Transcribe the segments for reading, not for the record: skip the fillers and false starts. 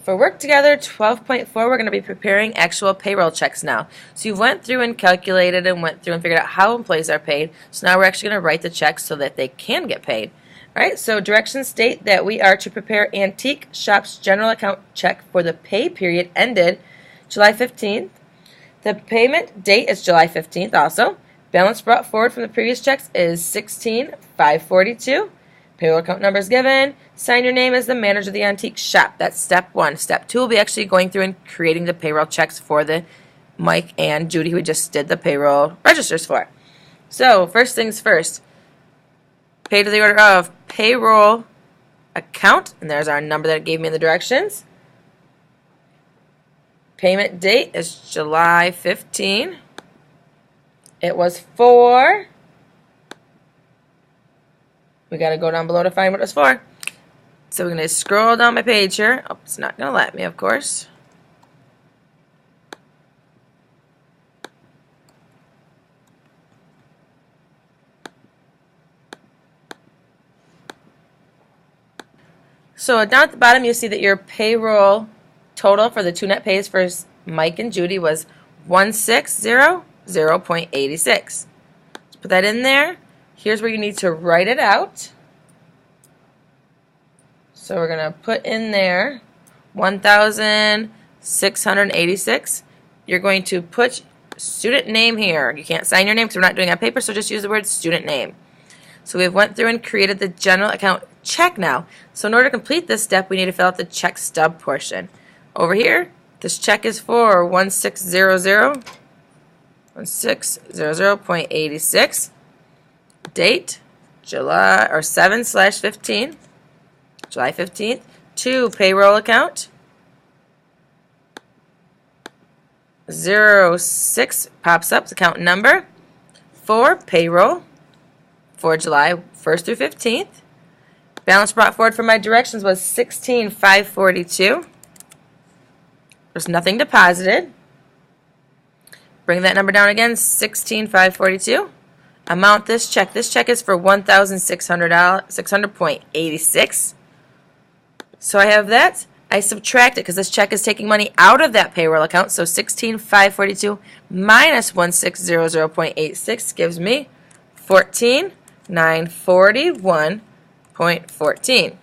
For Work Together 12.4, we're going to be preparing actual payroll checks now. So you went through and calculated and went through and figured out how employees are paid. So now we're actually going to write the checks so that they can get paid. All right, so directions state that we are to prepare Antique Shop's general account check for the pay period ended July 15th. The payment date is July 15th also. Balance brought forward from the previous checks is $16,542. Payroll account number is given. Sign your name as the manager of the antique shop. That's step one. Step two will be actually going through and creating the payroll checks for the Mike and Judy who we just did the payroll registers for. So first things first. Pay to the order of payroll account. And there's our number that it gave me in the directions. Payment date is July 15. It was for... We got to go down below to find what it was for. So we're going to scroll down my page here. Oh, it's not going to let me, of course. So down at the bottom, you see that your payroll total for the two net pays for Mike and Judy was 1600.86. Let's put that in there. Here's where you need to write it out. So we're going to put in there 1,686. You're going to put student name here. You can't sign your name because we're not doing it on paper, so just use the word student name. So we've went through and created the general account check now. So in order to complete this step, we need to fill out the check stub portion. Over here, this check is for 1600.86. Date July 7/15, July 15th. To payroll account 06 pops up, the account number for payroll for July 1st through 15th. Balance brought forward from my directions was $16,542. There's nothing deposited. Bring that number down again, $16,542. Amount this check is for $1,600.86. So I have that. I subtract it because this check is taking money out of that payroll account. So $16,542 minus 1600.86 gives me $14,941.14.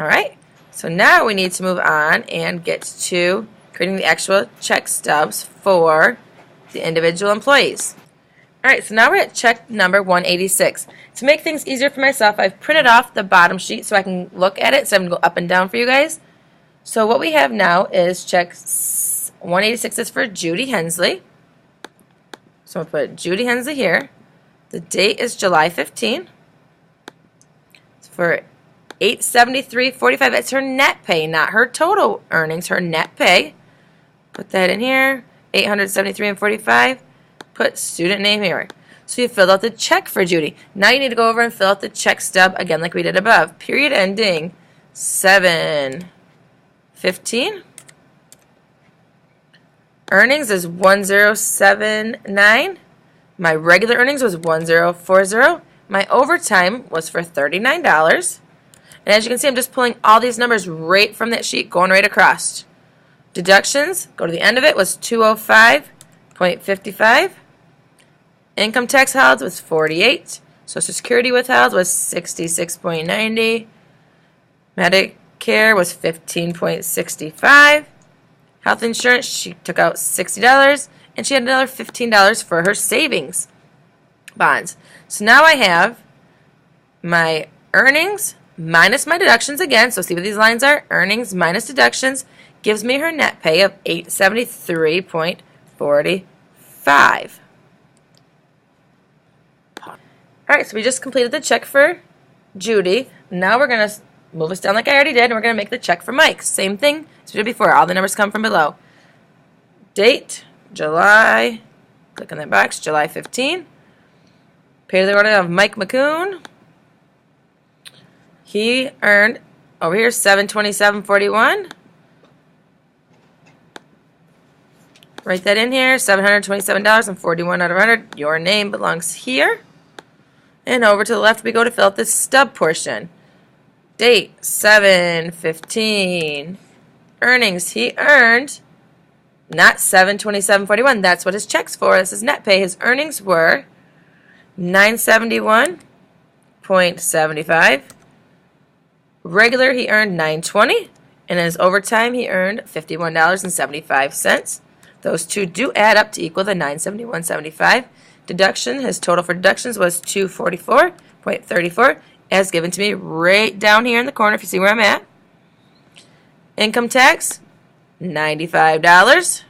All right. So now we need to move on and get to creating the actual check stubs for the individual employees. Alright, so now we're at check number 186. To make things easier for myself, I've printed off the bottom sheet so I can look at it, so I'm going to go up and down for you guys. So what we have now is check 186 is for Judy Hensley. So I'll put Judy Hensley here. The date is July 15. It's for $873.45. That's her net pay, not her total earnings, her net pay. Put that in here, $873.45. Put student name here. So you filled out the check for Judy. Now you need to go over and fill out the check stub again like we did above. Period ending 7/15. Earnings is 1079. My regular earnings was 1040. My overtime was for $39. And as you can see, I'm just pulling all these numbers right from that sheet, going right across. Deductions, go to the end of it, was 205.55. Income tax held was 48. Social Security withheld was 66.90. Medicare was 15.65. Health insurance, she took out $60, and she had another $15 for her savings bonds. So now I have my earnings minus my deductions again. So see what these lines are. Earnings minus deductions gives me her net pay of $873.45. Alright, so we just completed the check for Judy. Now we're going to move us down like I already did, and we're going to make the check for Mike. Same thing as we did before. All the numbers come from below. Date, July, click on that box, July 15. Pay to the order of Mike McCoon. He earned, over here, $727.41. Write that in here, $727.41 out of 100. Your name belongs here. And over to the left we go to fill out the stub portion. Date, 7/15. earnings. He earned not $727.41. That's what his check's for. This is net pay. His earnings were $971.75. Regular, he earned $920, and in his overtime, he earned $51.75. Those two do add up to equal the $971.75. Deduction, his total for deductions was $244.34, as given to me right down here in the corner if you see where I'm at. Income tax, $95.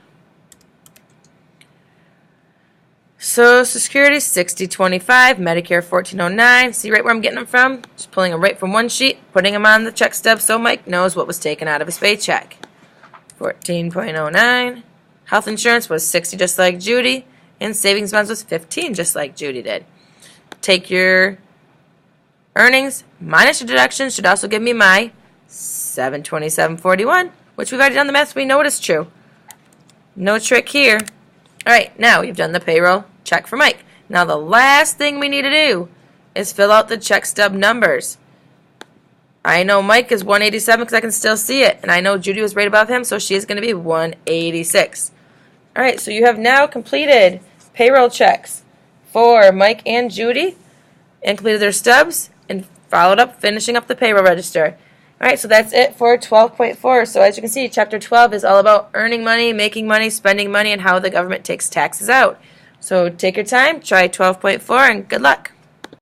Social Security, $60.25. Medicare, $14.09. See right where I'm getting them from? Just pulling them right from one sheet, putting them on the check stub so Mike knows what was taken out of his paycheck. $14.09. Health insurance was $60, just like Judy, and savings bonds was $15, just like Judy did. Take your earnings minus your deductions should also give me my $727.41, which we've already done the math, so we know it is true. No trick here. All right, now we've done the payroll check for Mike. Now the last thing we need to do is fill out the check stub numbers. I know Mike is 187 because I can still see it, and I know Judy was right above him, so she is going to be 186. All right, so you have now completed payroll checks for Mike and Judy and completed their stubs and followed up, finishing up the payroll register. All right, so that's it for 12.4. So as you can see, Chapter 12 is all about earning money, making money, spending money, and how the government takes taxes out. So take your time, try 12.4, and good luck.